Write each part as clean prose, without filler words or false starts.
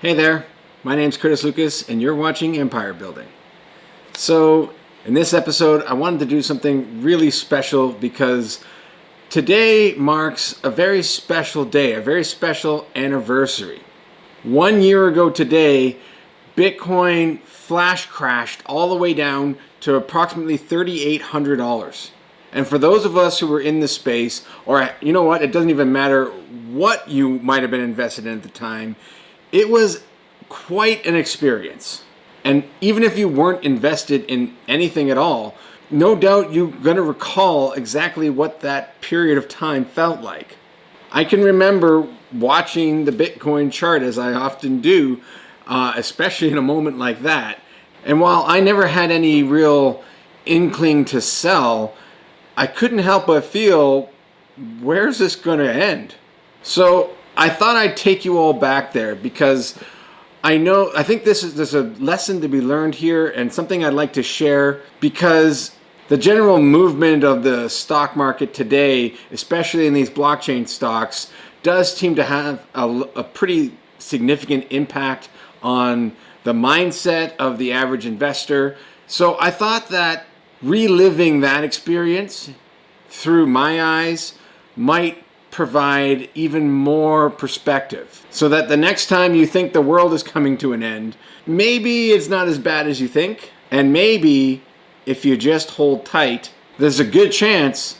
Hey there, my name's Curtis Lucas and you're watching Empire Building. So in this episode I wanted to do something really special because today marks a very special day, a very special anniversary. 1 year ago today, Bitcoin flash crashed all the way down to approximately $3,800. And for those of us who were in the space, or you know what, it doesn't even matter what you might have been invested in at the time, it was quite an experience. And even if you weren't invested in anything at all, no doubt you're going to recall exactly what that period of time felt like. I can remember watching the Bitcoin chart, as I often do, especially in a moment like that. And while I never had any real inkling to sell, I couldn't help but feel, where's this going to end? So I thought I'd take you all back there because I think there's a lesson to be learned here and something I'd like to share, because the general movement of the stock market today, especially in these blockchain stocks, does seem to have a pretty significant impact on the mindset of the average investor. So I thought that reliving that experience through my eyes might provide even more perspective, so that the next time you think the world is coming to an end, maybe it's not as bad as you think, and maybe if you just hold tight, there's a good chance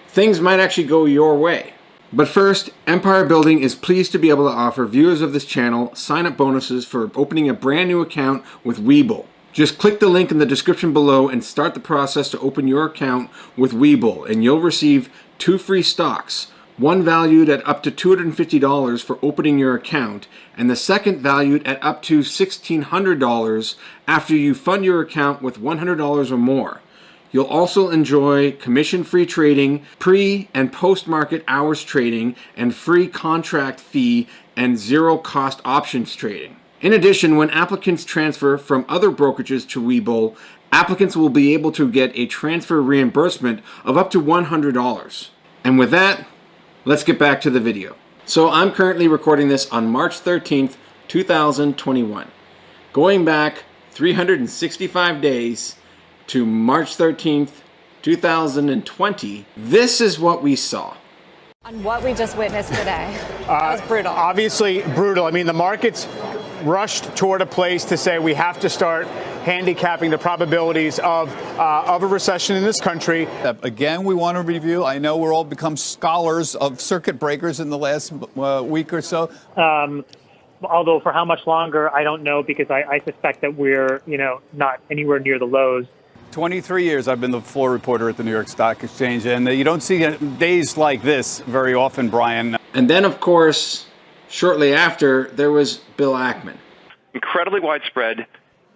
things might actually go your way. But first, Empire Building is pleased to be able to offer viewers of this channel sign-up bonuses for opening a brand new account with WeBull. Just click the link in the description below and start the process to open your account with WeBull, and you'll receive 2 free stocks. One valued at up to $250 for opening your account, and the second valued at up to $1,600 after you fund your account with $100 or more. You'll also enjoy commission-free trading, pre- and post-market hours trading, and free contract fee and zero-cost options trading. In addition, when applicants transfer from other brokerages to WeBull, applicants will be able to get a transfer reimbursement of up to $100. And with that, let's get back to the video. So I'm currently recording this on March 13th, 2021. Going back 365 days to March 13th, 2020, this is what we saw. On what we just witnessed today. That was brutal. Obviously brutal. I mean, the markets rushed toward a place to say we have to start handicapping the probabilities of a recession in this country. Again, we want to review. I know we're all become scholars of circuit breakers in the last week or so. Although for how much longer, I don't know, because I suspect that we're, not anywhere near the lows. 23 years I've been the floor reporter at the New York Stock Exchange, and you don't see days like this very often, Brian. And then, of course, shortly after, there was Bill Ackman. Incredibly widespread.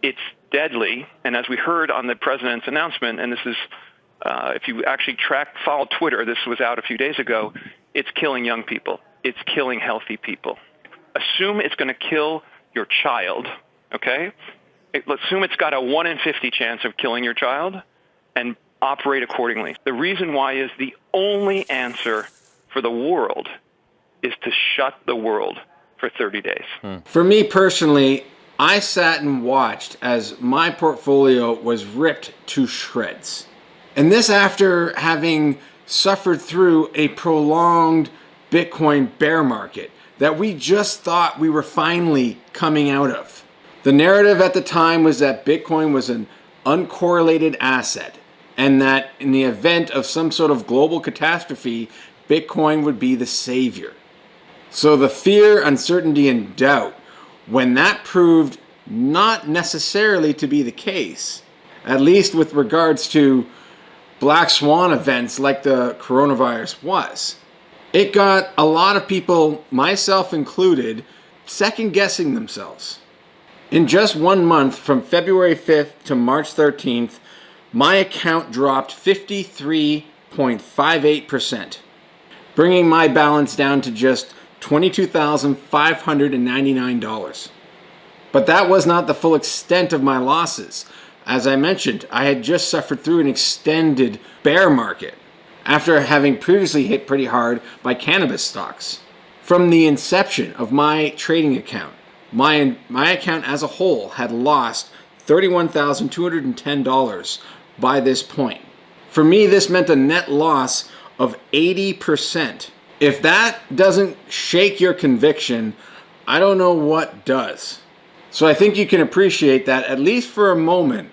It's deadly. And as we heard on the president's announcement, and this is, if you actually follow Twitter, this was out a few days ago, it's killing young people. It's killing healthy people. Assume it's going to kill your child, okay? Let's assume it's got a 1 in 50 chance of killing your child and operate accordingly. The reason why is the only answer for the world is to shut the world for 30 days. For me personally, I sat and watched as my portfolio was ripped to shreds. And this after having suffered through a prolonged Bitcoin bear market that we just thought we were finally coming out of. The narrative at the time was that Bitcoin was an uncorrelated asset, and that in the event of some sort of global catastrophe, Bitcoin would be the savior. So the fear, uncertainty, and doubt, when that proved not necessarily to be the case, at least with regards to black swan events like the coronavirus was, it got a lot of people, myself included, second-guessing themselves. In just 1 month, from February 5th to March 13th, my account dropped 53.58%, bringing my balance down to just $22,599. But that was not the full extent of my losses. As I mentioned, I had just suffered through an extended bear market after having previously hit pretty hard by cannabis stocks. From the inception of my trading account, my account as a whole had lost $31,210 by this point. For me, this meant a net loss of 80%. If that doesn't shake your conviction, I don't know what does. So I think you can appreciate that, at least for a moment,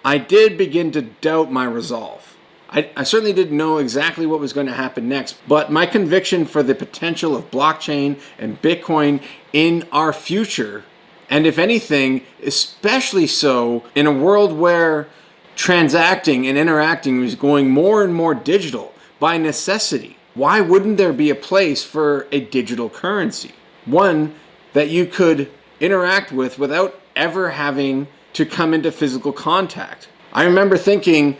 I did begin to doubt my resolve. I certainly didn't know exactly what was going to happen next, but my conviction for the potential of blockchain and Bitcoin in our future, and if anything, especially so in a world where transacting and interacting is going more and more digital by necessity, why wouldn't there be a place for a digital currency? One that you could interact with without ever having to come into physical contact. I remember thinking,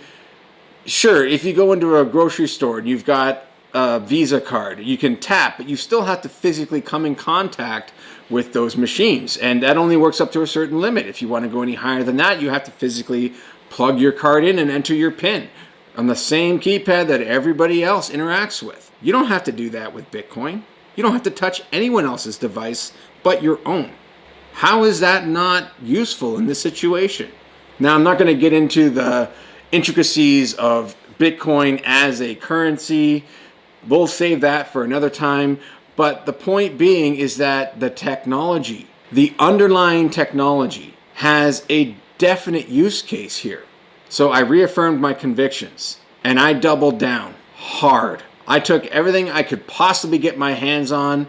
sure, if you go into a grocery store and you've got a Visa card, you can tap, but you still have to physically come in contact with those machines. And that only works up to a certain limit. If you want to go any higher than that, you have to physically plug your card in and enter your PIN on the same keypad that everybody else interacts with. You don't have to do that with Bitcoin. You don't have to touch anyone else's device but your own. How is that not useful in this situation? Now, I'm not going to get into the intricacies of Bitcoin as a currency. We'll save that for another time. But the point being is that the technology, the underlying technology, has a definite use case here. So I reaffirmed my convictions and I doubled down hard. I took everything I could possibly get my hands on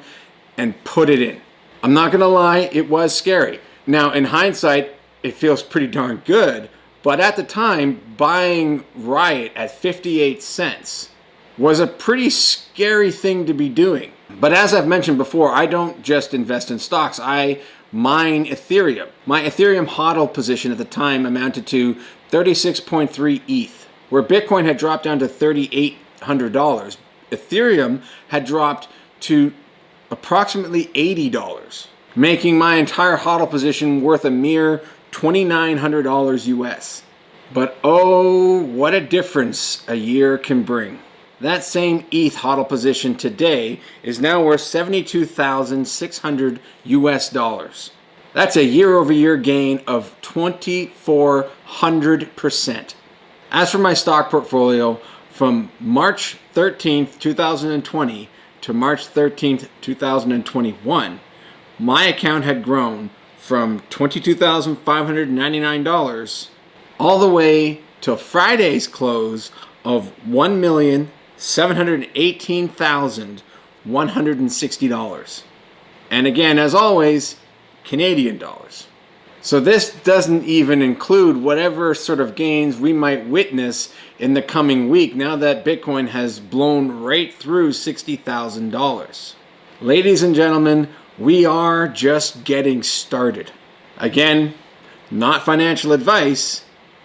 and put it in. I'm not going to lie, it was scary. Now, in hindsight, it feels pretty darn good. But at the time, buying RIOT at 58 cents was a pretty scary thing to be doing. But as I've mentioned before, I don't just invest in stocks. I mine Ethereum. My Ethereum HODL position at the time amounted to 36.3 ETH, where Bitcoin had dropped down to $3,800. Ethereum had dropped to approximately $80, making my entire HODL position worth a mere $2,900 US. But oh, what a difference a year can bring. That same ETH HODL position today is now worth $72,600 US. That's a year-over-year gain of 2,400%. As for my stock portfolio, from March 13th, 2020 to March 13th, 2021, my account had grown from $22,599 all the way to Friday's close of $1,718,160. And again, as always, Canadian dollars. So this doesn't even include whatever sort of gains we might witness in the coming week now that Bitcoin has blown right through $60,000. Ladies and gentlemen, we are just getting started. Again, not financial advice,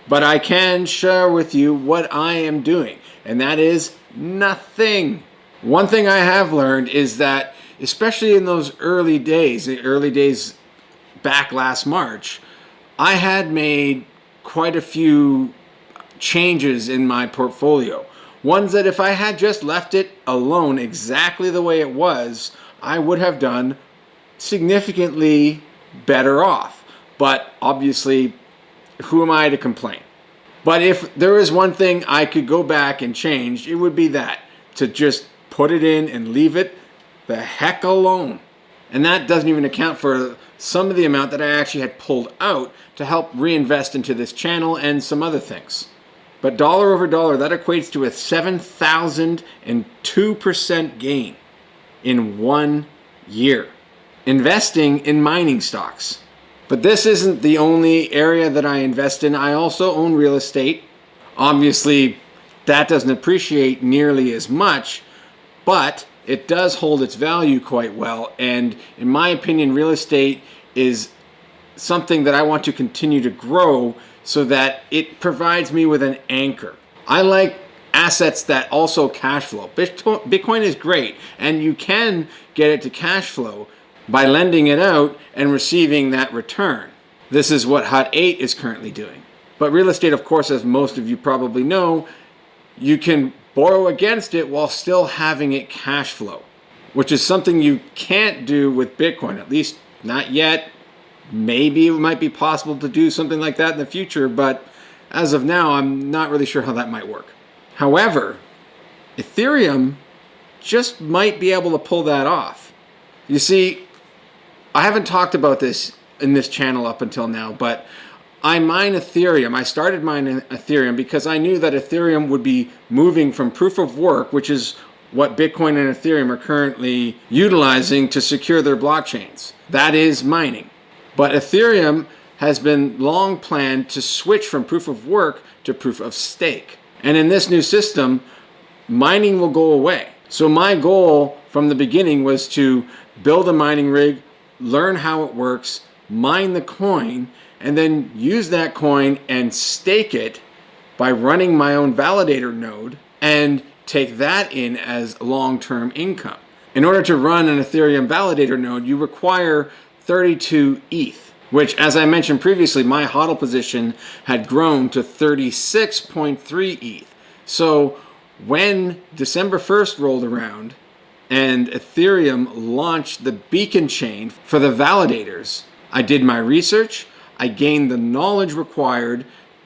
but I can share with you what I am doing, and that is nothing. One thing I have learned is that, especially in those early days, back last March, I had made quite a few changes in my portfolio. Ones that if I had just left it alone exactly the way it was, I would have done significantly better off. But obviously, who am I to complain? But if there is one thing I could go back and change, it would be that, to just put it in and leave it the heck alone. And that doesn't even account for some of the amount that I actually had pulled out to help reinvest into this channel and some other things. But dollar over dollar, that equates to a 7,002% gain in 1 year. Investing in mining stocks. But this isn't the only area that I invest in. I also own real estate. Obviously, that doesn't appreciate nearly as much, but it does hold its value quite well. And in my opinion, real estate is something that I want to continue to grow so that it provides me with an anchor. I like assets that also cash flow. Bitcoin is great, and you can get it to cash flow by lending it out and receiving that return. This is what HIVE is currently doing. But real estate, of course, as most of you probably know, you can borrow against it while still having it cash flow, which is something you can't do with Bitcoin, at least Not yet. Maybe it might be possible to do something like that in the future, but as of now, I'm not really sure how that might work. However, Ethereum just might be able to pull that off. You see, I haven't talked about this in this channel up until now, but I mine Ethereum. I started mining Ethereum because I knew that Ethereum would be moving from proof of work, which is what Bitcoin and Ethereum are currently utilizing to secure their blockchains. That is mining. But Ethereum has been long planned to switch from proof of work to proof of stake. And in this new system, mining will go away. So my goal from the beginning was to build a mining rig, learn how it works, mine the coin, and then use that coin and stake it by running my own validator node and take that in as long-term income. In order to run an Ethereum validator node, you require 32 ETH, which, as I mentioned previously, my HODL position had grown to 36.3 ETH. So when December 1st rolled around and Ethereum launched the beacon chain for the validators, I did my research, I gained the knowledge required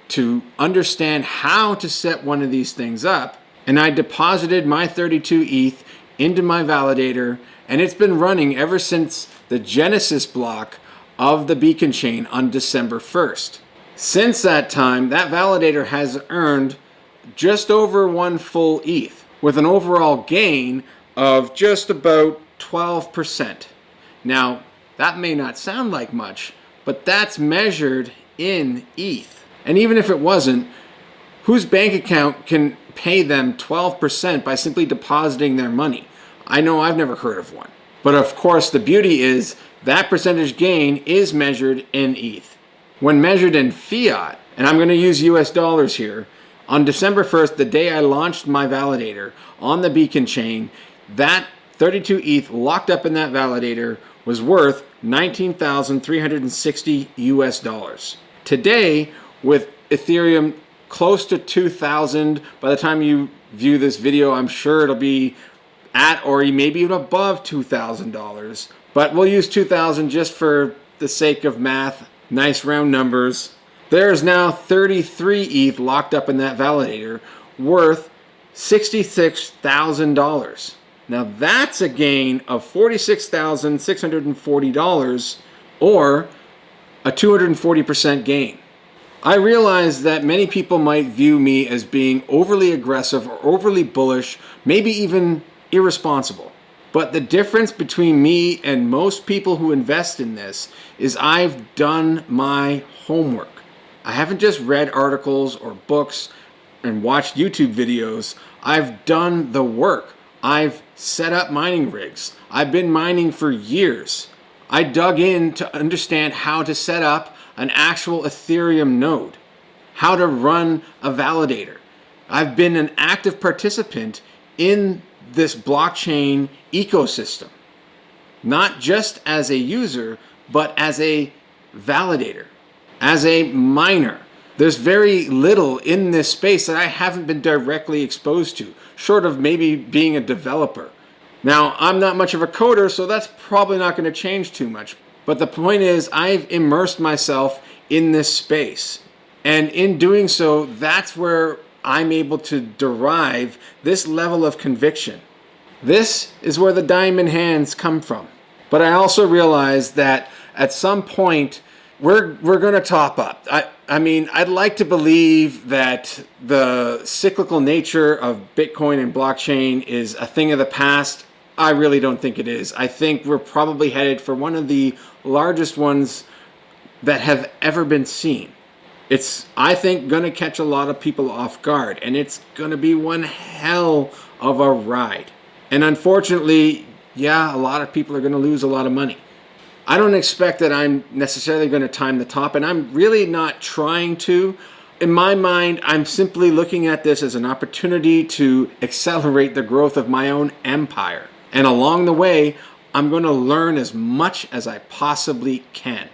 to understand how to set one of these things up, and I deposited my 32 ETH into my validator, and it's been running ever since the Genesis block of the beacon chain on December 1st. Since that time, that validator has earned just over 1 full ETH, with an overall gain of just about 12%. Now, that may not sound like much, but that's measured in ETH. And even if it wasn't, whose bank account can pay them 12% by simply depositing their money? I know I've never heard of one. But of course, the beauty is that percentage gain is measured in ETH. When measured in fiat, and I'm going to use US dollars here, on December 1st, the day I launched my validator on the beacon chain, that 32 ETH locked up in that validator was worth 19,360 US dollars. Today, with Ethereum close to 2,000, by the time you view this video, I'm sure it'll be at or maybe even above $2,000. But we'll use 2,000 just for the sake of math, nice round numbers. There's now 33 ETH locked up in that validator, worth $66,000. Now that's a gain of $46,640, or a 240% gain. I realize that many people might view me as being overly aggressive or overly bullish, maybe even irresponsible. But the difference between me and most people who invest in this is I've done my homework. I haven't just read articles or books and watched YouTube videos. I've done the work. I've set up mining rigs. I've been mining for years. I dug in to understand how to set up an actual Ethereum node, how to run a validator. I've been an active participant in this blockchain ecosystem, not just as a user, but as a validator, as a miner. There's very little in this space that I haven't been directly exposed to, short of maybe being a developer. Now, I'm not much of a coder, so that's probably not going to change too much. But the point is, I've immersed myself in this space. And in doing so, that's where I'm able to derive this level of conviction. This is where the diamond hands come from. But I also realize that at some point, we're going to top up. I mean, I'd like to believe that the cyclical nature of Bitcoin and blockchain is a thing of the past. I really don't think it is. I think we're probably headed for one of the largest ones that have ever been seen. It's, I think, going to catch a lot of people off guard, and it's going to be one hell of a ride. And unfortunately, yeah, a lot of people are going to lose a lot of money. I don't expect that I'm necessarily going to time the top, and I'm really not trying to. In my mind, I'm simply looking at this as an opportunity to accelerate the growth of my own empire. And along the way, I'm going to learn as much as I possibly can.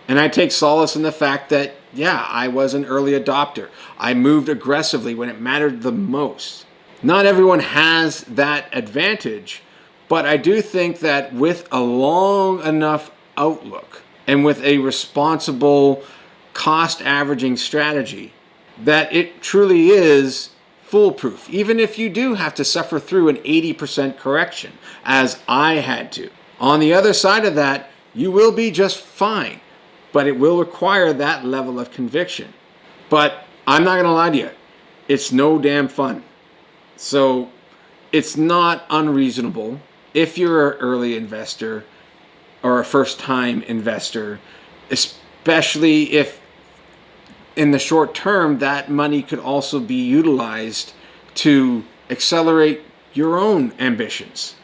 And I take solace in the fact that, yeah, I was an early adopter. I moved aggressively when it mattered the most. Not everyone has that advantage, but I do think that with a long enough outlook and with a responsible cost averaging strategy, that it truly is foolproof, even if you do have to suffer through an 80% correction, as I had to. On the other side of that, you will be just fine, but it will require that level of conviction. But I'm not gonna lie to you, it's no damn fun. So it's not unreasonable if you're an early investor or a first-time investor, especially if in the short term that money could also be utilized to accelerate your own ambitions.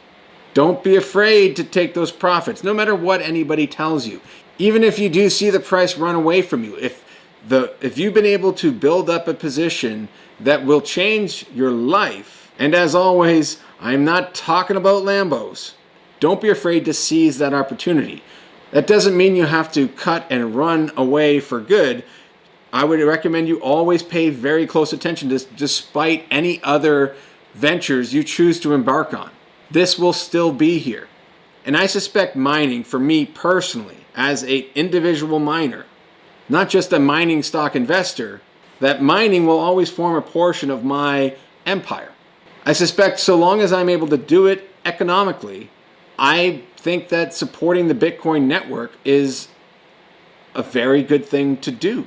Don't be afraid to take those profits, no matter what anybody tells you. Even if you do see the price run away from you, if you've been able to build up a position that will change your life, and as always, I'm not talking about Lambos. Don't be afraid to seize that opportunity. That doesn't mean you have to cut and run away for good. I would recommend you always pay very close attention to, despite any other ventures you choose to embark on. This will still be here. And I suspect mining, for me personally, as an individual miner, not just a mining stock investor, that mining will always form a portion of my empire. I suspect so long as I'm able to do it economically, I think that supporting the Bitcoin network is a very good thing to do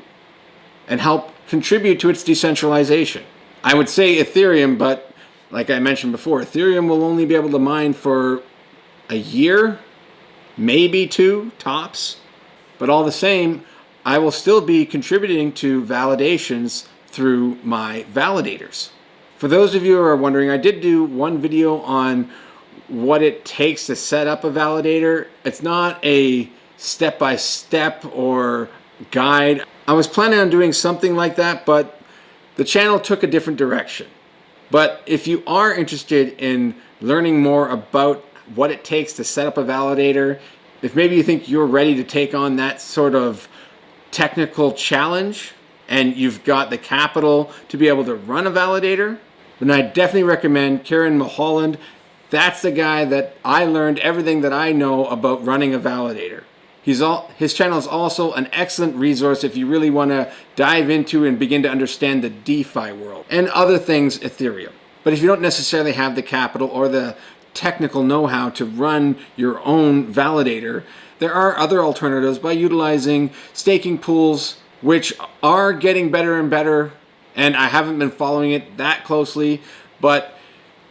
and help contribute to its decentralization. I would say Ethereum, but like I mentioned before, Ethereum will only be able to mine for a year, maybe 2 tops, but all the same, I will still be contributing to validations through my validators. For those of you who are wondering, I did do one video on what it takes to set up a validator. It's not a step-by-step or guide. I was planning on doing something like that, but the channel took a different direction. But if you are interested in learning more about what it takes to set up a validator, if maybe you think you're ready to take on that sort of technical challenge and you've got the capital to be able to run a validator, then I definitely recommend Kierin Mulholland. That's the guy that I learned everything that I know about running a validator. His channel is also an excellent resource if you really want to dive into and begin to understand the DeFi world and other things Ethereum. But if you don't necessarily have the capital or the technical know-how to run your own validator, there are other alternatives by utilizing staking pools, which are getting better and better. And I haven't been following it that closely, but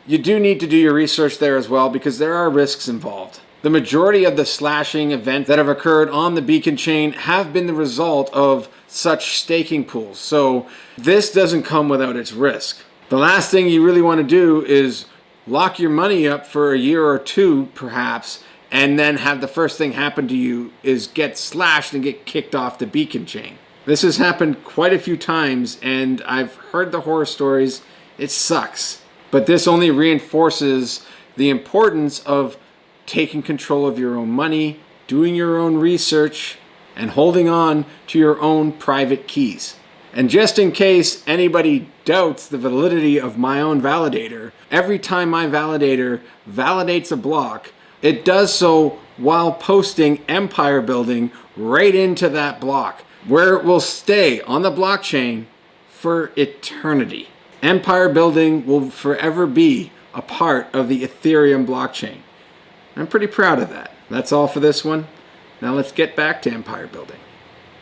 you do need to do your research there as well because there are risks involved. The majority of the slashing events that have occurred on the Beacon chain have been the result of such staking pools. So this doesn't come without its risk. The last thing you really want to do is lock your money up for a year or 2 perhaps, and then have the first thing happen to you is get slashed and get kicked off the Beacon chain. This has happened quite a few times and I've heard the horror stories. It sucks. But this only reinforces the importance of taking control of your own money, doing your own research, and holding on to your own private keys. And just in case anybody doubts the validity of my own validator, every time my validator validates a block, it does so while posting empire building right into that block, where it will stay on the blockchain for eternity. Empire building will forever be a part of the Ethereum blockchain. I'm pretty proud of that. That's all for this one. Now let's get back to empire building.